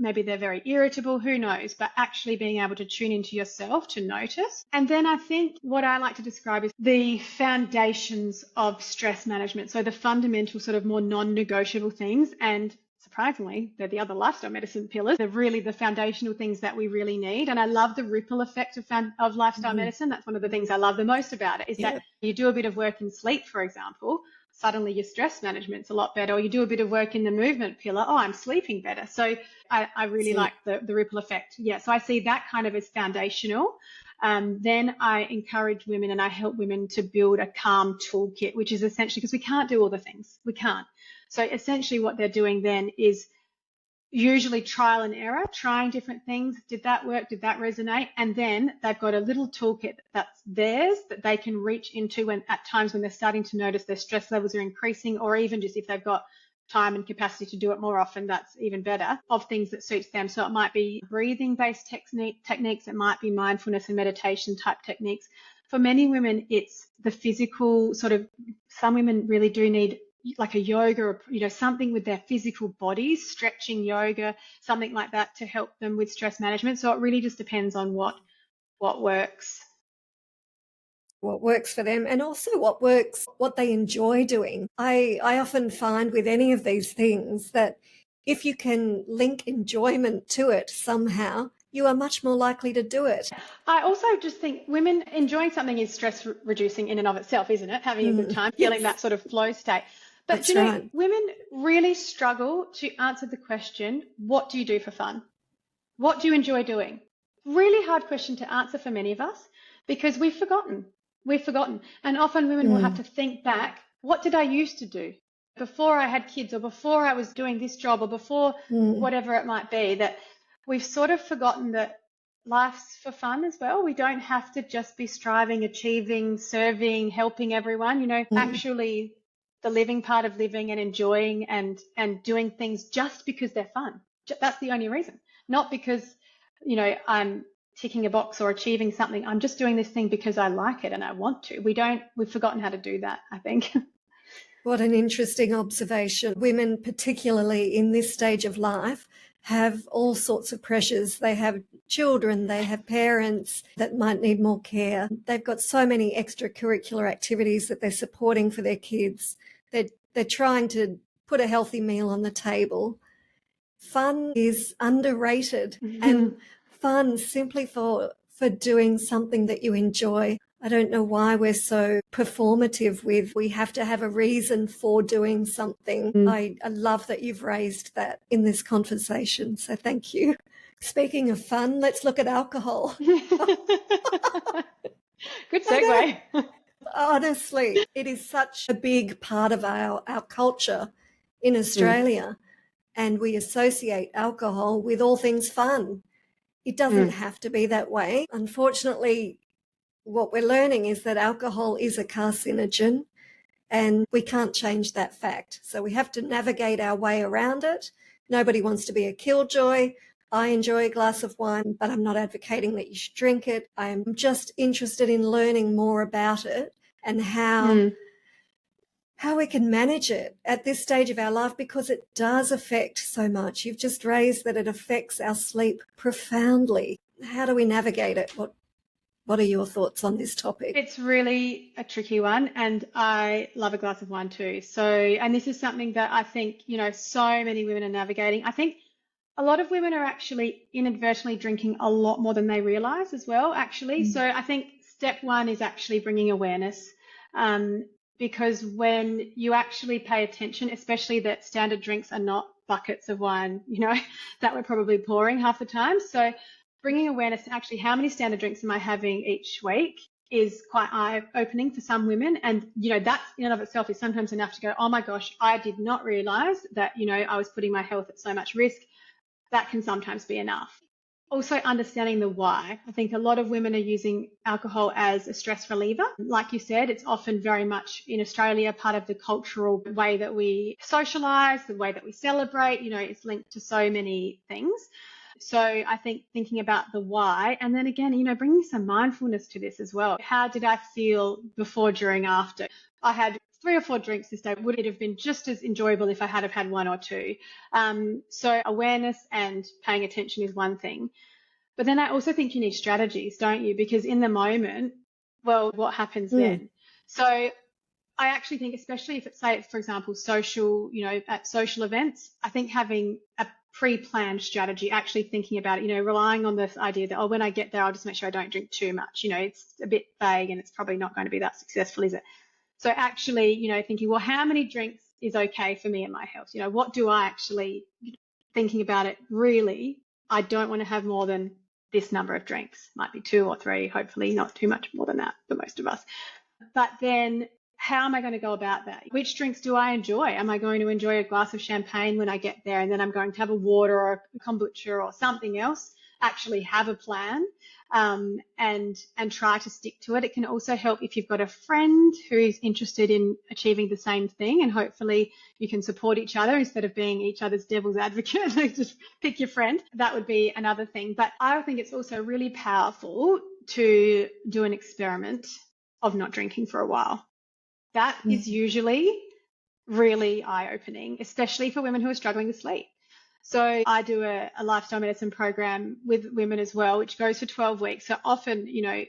Maybe they're very irritable, who knows? But actually being able to tune into yourself to notice. And then I think what I like to describe is the foundations of stress management. So the fundamental sort of more non-negotiable things, and surprisingly, they're the other lifestyle medicine pillars. They're really the foundational things that we really need. And I love the ripple effect of lifestyle medicine. That's one of the things I love the most about it, is that you do a bit of work in sleep, for example, suddenly your stress management's a lot better. Or you do a bit of work in the movement pillar, I'm sleeping better. So I really like the ripple effect. Yeah, so I see that kind of as foundational. Then I encourage women and I help women to build a calm toolkit, which is essentially, because we can't do all the things. We can't. So essentially what they're doing then is usually trial and error, trying different things. Did that work? Did that resonate? And then they've got a little toolkit that's theirs that they can reach into when at times when they're starting to notice their stress levels are increasing, or even just if they've got time and capacity to do it more often, that's even better, of things that suits them. So it might be breathing based techniques. It might be mindfulness and meditation type techniques. For many women, it's the physical sort of, some women really do need like a yoga or something with their physical bodies, stretching yoga, something like that to help them with stress management. So it really just depends on what works. What works for them, and also what they enjoy doing. I often find with any of these things that if you can link enjoyment to it somehow, you are much more likely to do it. I also just think women enjoying something is stress reducing in and of itself, isn't it? Having a good time, feeling Yes. that sort of flow state. But That's you know, right. women really struggle to answer the question, what do you do for fun? What do you enjoy doing? Really hard question to answer for many of us because we've forgotten. We've forgotten. And often women will have to think back, what did I used to do before I had kids or before I was doing this job or before whatever it might be, that we've sort of forgotten that life's for fun as well. We don't have to just be striving, achieving, serving, helping everyone. You know, actually the living part of living and enjoying and doing things just because they're fun. That's the only reason. Not because, you know, I'm ticking a box or achieving something. I'm just doing this thing because I like it and I want to. We've forgotten how to do that, I think. What an interesting observation. Women, particularly in this stage of life, have all sorts of pressures. They have children, they have parents that might need more care. They've got so many extracurricular activities that they're supporting for their kids. They're trying to put a healthy meal on the table. Fun is underrated, and fun simply for doing something that you enjoy. I don't know why we're so performative with we have to have a reason for doing something. I love that you've raised that in this conversation, so thank you. Speaking of fun, let's look at alcohol. Good segue. Honestly, it is such a big part of our culture in Australia, and we associate alcohol with all things fun. It doesn't have to be that way. Unfortunately, what we're learning is that alcohol is a carcinogen and we can't change that fact. So we have to navigate our way around it. Nobody wants to be a killjoy. I enjoy a glass of wine, but I'm not advocating that you should drink it. I'm just interested in learning more about it and how we can manage it at this stage of our life, because it does affect so much. You've just raised that it affects our sleep profoundly. How do we navigate it? What are your thoughts on this topic? It's really a tricky one, and I love a glass of wine too. So, and this is something that I think, you know, so many women are navigating. I think a lot of women are actually inadvertently drinking a lot more than they realize as well, actually. So I think step one is actually bringing awareness, because when you actually pay attention, especially that standard drinks are not buckets of wine, you know, that we're probably pouring half the time. So bringing awareness to actually how many standard drinks am I having each week is quite eye-opening for some women. And, you know, that in and of itself is sometimes enough to go, oh my gosh, I did not realize that, you know, I was putting my health at so much risk. That can sometimes be enough. Also understanding the why. I think a lot of women are using alcohol as a stress reliever. Like you said, it's often very much in Australia part of the cultural way that we socialise, the way that we celebrate, you know, it's linked to so many things. So I think thinking about the why, and then again, you know, bringing some mindfulness to this as well. How did I feel before, during, after? I had 3 or 4 drinks this day. Would it have been just as enjoyable if I had have had 1 or 2? So awareness and paying attention is one thing. But then I also think you need strategies, don't you? Because in the moment, well, what happens then? So I actually think, especially if it's, say, for example, social, you know, at social events, I think having a pre-planned strategy, actually thinking about it, you know, relying on this idea that, oh, when I get there, I'll just make sure I don't drink too much. You know, it's a bit vague and it's probably not going to be that successful, is it? So actually, you know, thinking, well, how many drinks is okay for me and my health? You know, what do I actually, thinking about it, really, I don't want to have more than this number of drinks. Might be 2 or 3, hopefully not too much more than that for most of us. But then how am I going to go about that? Which drinks do I enjoy? Am I going to enjoy a glass of champagne when I get there, and then I'm going to have a water or a kombucha or something else? Actually have a plan, and try to stick to it. It can also help if you've got a friend who's interested in achieving the same thing, and hopefully you can support each other instead of being each other's devil's advocate. Just pick your friend. That would be another thing. But I think it's also really powerful to do an experiment of not drinking for a while. That is usually really eye-opening, especially for women who are struggling to sleep. So I do a lifestyle medicine program with women as well, which goes for 12 weeks. So often, you know,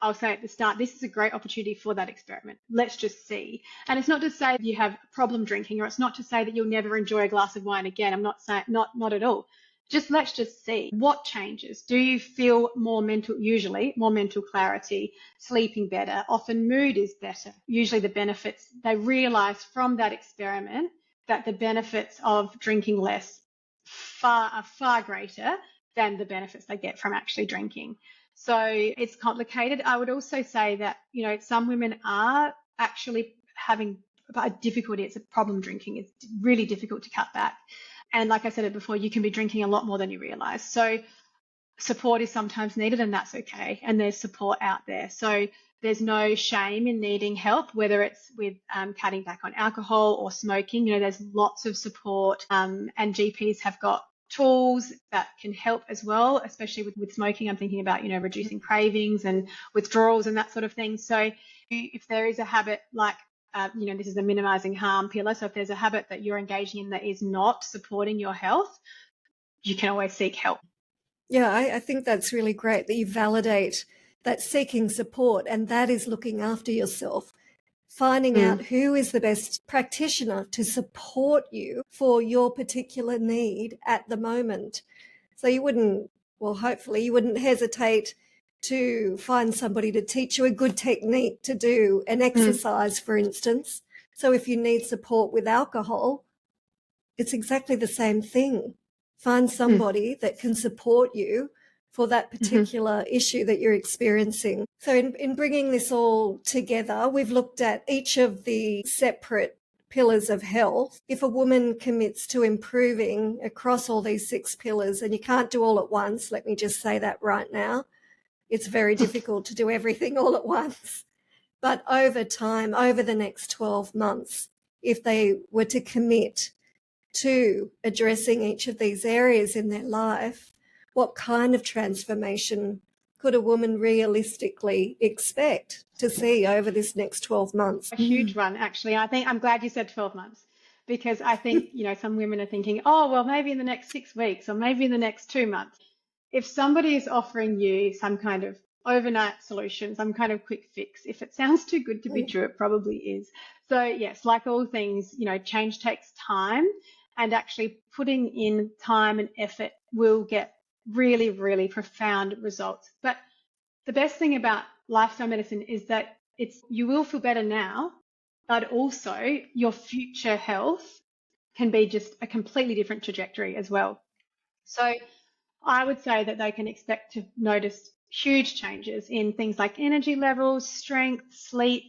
I'll say at the start, this is a great opportunity for that experiment. Let's just see. And it's not to say that you have problem drinking, or it's not to say that you'll never enjoy a glass of wine again. I'm not saying, not at all. let's just see what changes. Do you feel usually more mental clarity, sleeping better, often mood is better. Usually the benefits, they realize from that experiment that the benefits of drinking less are far greater than the benefits they get from actually drinking. So it's complicated. I would also say that, some women are actually having a difficulty. It's a problem drinking. It's really difficult to cut back. And like I said before, you can be drinking a lot more than you realize. So support is sometimes needed, and that's okay. And there's support out there. So there's no shame in needing help, whether it's with cutting back on alcohol or smoking. There's lots of support, and GPs have got tools that can help as well, especially with smoking. I'm thinking about, reducing cravings and withdrawals and that sort of thing. So if there is a habit like, this is a minimising harm pillar. So if there's a habit that you're engaging in that is not supporting your health, you can always seek help. Yeah, I think that's really great that you validate that seeking support, and that is looking after yourself, finding out who is the best practitioner to support you for your particular need at the moment. So hopefully you wouldn't hesitate to find somebody to teach you a good technique to do an exercise, for instance. So if you need support with alcohol, it's exactly the same thing. Find somebody that can support you for that particular issue that you're experiencing. So in bringing this all together, we've looked at each of the separate pillars of health. If a woman commits to improving across all these 6 pillars, and you can't do all at once, let me just say that right now, it's very difficult to do everything all at once. But over time, over the next 12 months, if they were to commit to addressing each of these areas in their life, what kind of transformation could a woman realistically expect to see over this next 12 months? A huge one, actually. I think I'm glad you said 12 months, because I think, some women are thinking, oh, well, maybe in the next 6 weeks or maybe in the next 2 months. If somebody is offering you some kind of overnight solution, some kind of quick fix, if it sounds too good to be true, it probably is. So yes, like all things, change takes time, and actually putting in time and effort will get really, really profound results. But the best thing about lifestyle medicine is that you will feel better now, but also your future health can be just a completely different trajectory as well. So I would say that they can expect to notice huge changes in things like energy levels, strength, sleep,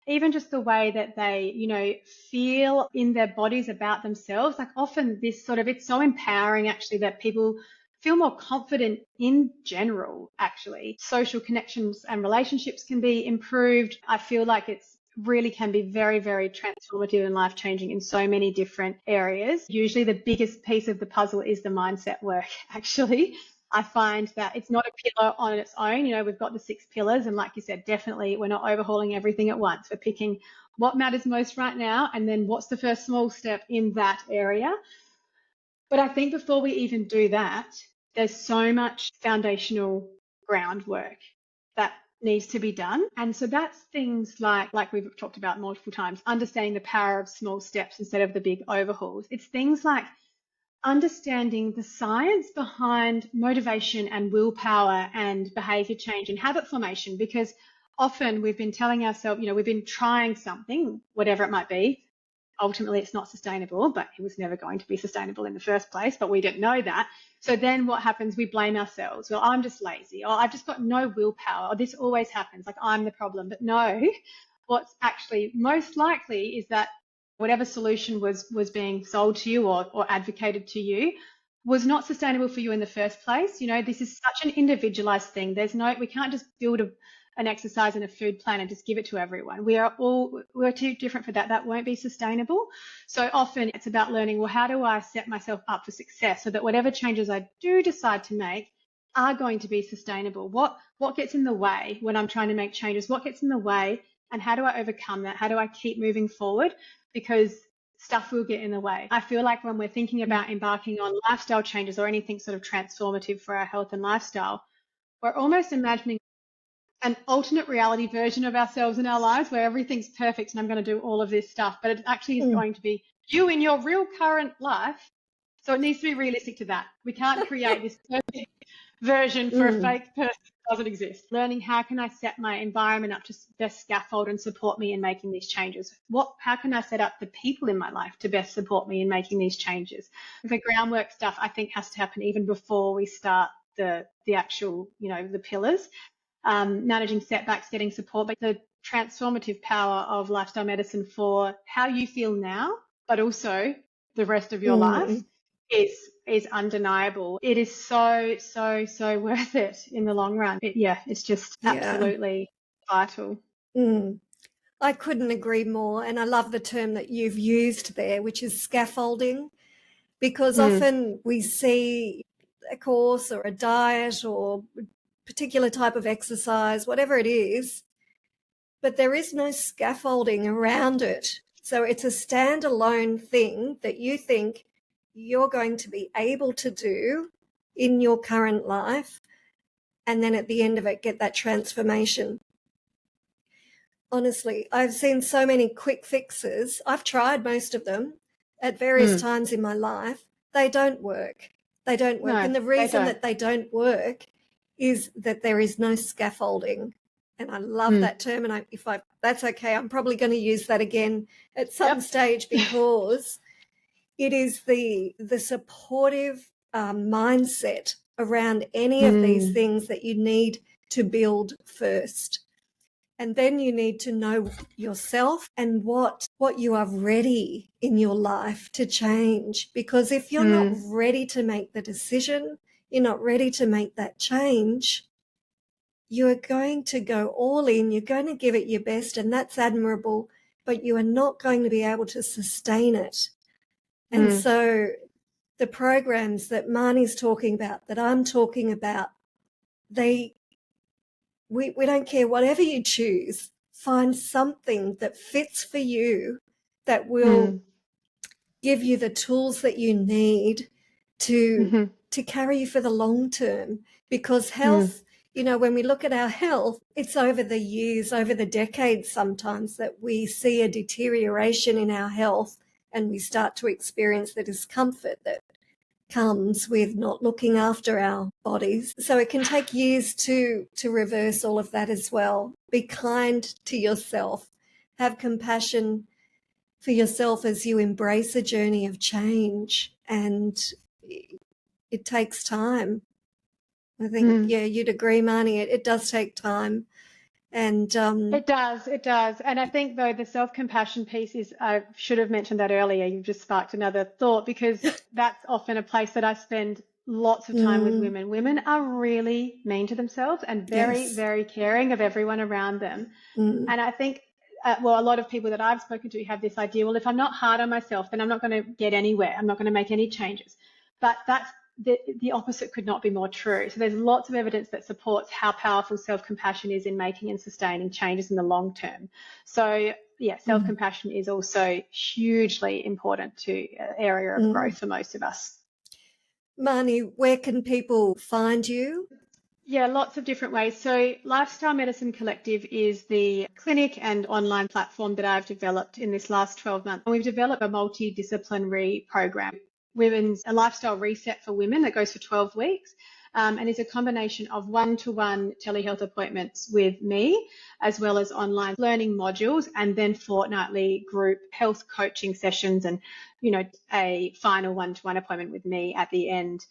even just the way that they, feel in their bodies about themselves. Like often it's so empowering actually that people feel more confident in general, actually. Social connections and relationships can be improved. I feel like it's really can be very, very transformative and life-changing in so many different areas. Usually the biggest piece of the puzzle is the mindset work, actually. I find that it's not a pillar on its own. We've got the 6 pillars, and like you said, definitely we're not overhauling everything at once. We're picking what matters most right now, and then what's the first small step in that area. But I think before we even do that, there's so much foundational groundwork that needs to be done. And so that's things like we've talked about multiple times, understanding the power of small steps instead of the big overhauls. It's things like understanding the science behind motivation and willpower and behavior change and habit formation, because often we've been telling ourselves, we've been trying something, whatever it might be. Ultimately, it's not sustainable, but it was never going to be sustainable in the first place, but we didn't know that. So then what happens? We blame ourselves. Well, I'm just lazy, or I've just got no willpower, or this always happens, like I'm the problem. But no, what's actually most likely is that whatever solution was being sold to you or advocated to you was not sustainable for you in the first place. This is such an individualized thing. We can't just build an exercise and a food plan and just give it to everyone. We're too different for that. That won't be sustainable. So often it's about learning, well, how do I set myself up for success so that whatever changes I do decide to make are going to be sustainable? What gets in the way when I'm trying to make changes? What gets in the way, and how do I overcome that? How do I keep moving forward? Because stuff will get in the way. I feel like when we're thinking about embarking on lifestyle changes or anything sort of transformative for our health and lifestyle, we're almost imagining an alternate reality version of ourselves in our lives where everything's perfect and I'm going to do all of this stuff, but it actually is going to be you in your real current life So it needs to be realistic to that. We can't create this perfect version for a fake person that doesn't exist. Learning how can I set my environment up to best scaffold and support me in making these changes? How can I set up the people in my life to best support me in making these changes? The groundwork stuff I think has to happen even before we start the actual, the pillars. Managing setbacks, getting support, but the transformative power of lifestyle medicine for how you feel now, but also the rest of your life is undeniable. It is so worth it in the long run. It's just absolutely vital. I couldn't agree more. And I love the term that you've used there, which is scaffolding, because often we see a course or a diet or a particular type of exercise, whatever it is, but there is no scaffolding around it. So it's a standalone thing that you think you're going to be able to do in your current life, and then at the end of it, get that transformation. Honestly, I've seen so many quick fixes. I've tried most of them at various times in my life. They don't work. They don't work. No, and the reason that they don't work is that there is no scaffolding. And I love that term. And if that's okay, I'm probably going to use that again at some stage, because it is the supportive mindset around any of these things that you need to build first. And then you need to know yourself and what you are ready in your life to change. Because if you're not ready to make the decision, you're not ready to make that change, you're going to go all in, you're going to give it your best, and that's admirable, but you are not going to be able to sustain it. And so the programs that Marny's talking about, that I'm talking about, we don't care, whatever you choose, find something that fits for you that will give you the tools that you need to carry you for the long term. Because health, when we look at our health, it's over the years, over the decades sometimes, that we see a deterioration in our health, and we start to experience the discomfort that comes with not looking after our bodies. So it can take years to reverse all of that as well. Be kind to yourself. Have compassion for yourself as you embrace a journey of change. And it takes time. I think, you'd agree, Marny, it does take time. And It does. And I think, though, the self-compassion piece is, I should have mentioned that earlier. You've just sparked another thought, because that's often a place that I spend lots of time with women. Women are really mean to themselves and very, very caring of everyone around them. And I think, a lot of people that I've spoken to have this idea, well, if I'm not hard on myself, then I'm not going to get anywhere. I'm not going to make any changes. But that's the opposite could not be more true. So there's lots of evidence that supports how powerful self-compassion is in making and sustaining changes in the long term. So self-compassion is also hugely important to an area of growth for most of us. Marny, where can people find you? Yeah, lots of different ways. So Lifestyle Medicine Collective is the clinic and online platform that I've developed in this last 12 months. And we've developed a multidisciplinary program, a lifestyle reset for women, that goes for 12 weeks. And is a combination of one-to-one telehealth appointments with me, as well as online learning modules, and then fortnightly group health coaching sessions, and, a final one-to-one appointment with me at the end.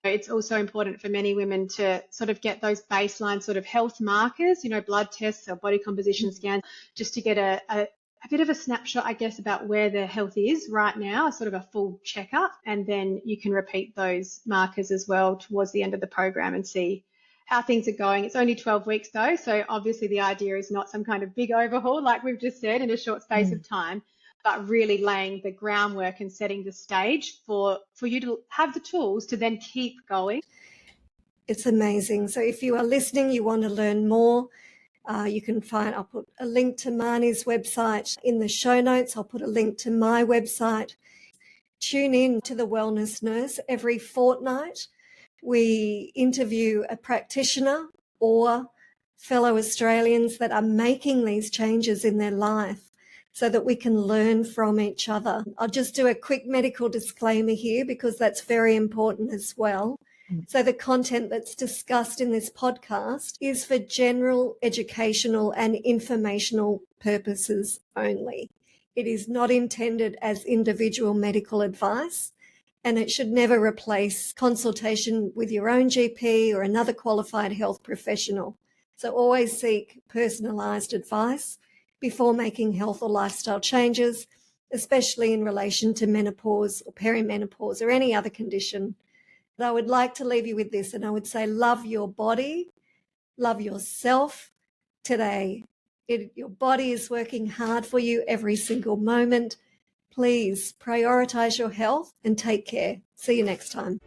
It's also important for many women to sort of get those baseline sort of health markers, blood tests or body composition scans, just to get a bit of a snapshot, I guess, about where their health is right now, sort of a full checkup. And then you can repeat those markers as well towards the end of the program and see how things are going. It's only 12 weeks though, so obviously the idea is not some kind of big overhaul, like we've just said, in a short space of time, but really laying the groundwork and setting the stage for you to have the tools to then keep going. It's amazing. So if you are listening, you want to learn more, you can I'll put a link to Marny's website in the show notes. I'll put a link to my website. Tune in to The Wellness Nurse every fortnight. We interview a practitioner or fellow Australians that are making these changes in their life. so that we can learn from each other. I'll just do a quick medical disclaimer here because that's very important as well. So the content that's discussed in this podcast is for general educational and informational purposes only. It is not intended as individual medical advice, and it should never replace consultation with your own GP or another qualified health professional. So always seek personalised advice before making health or lifestyle changes, especially in relation to menopause or perimenopause or any other condition. But I would like to leave you with this, and I would say love your body, love yourself today. Your body is working hard for you every single moment. Please prioritise your health and take care. See you next time.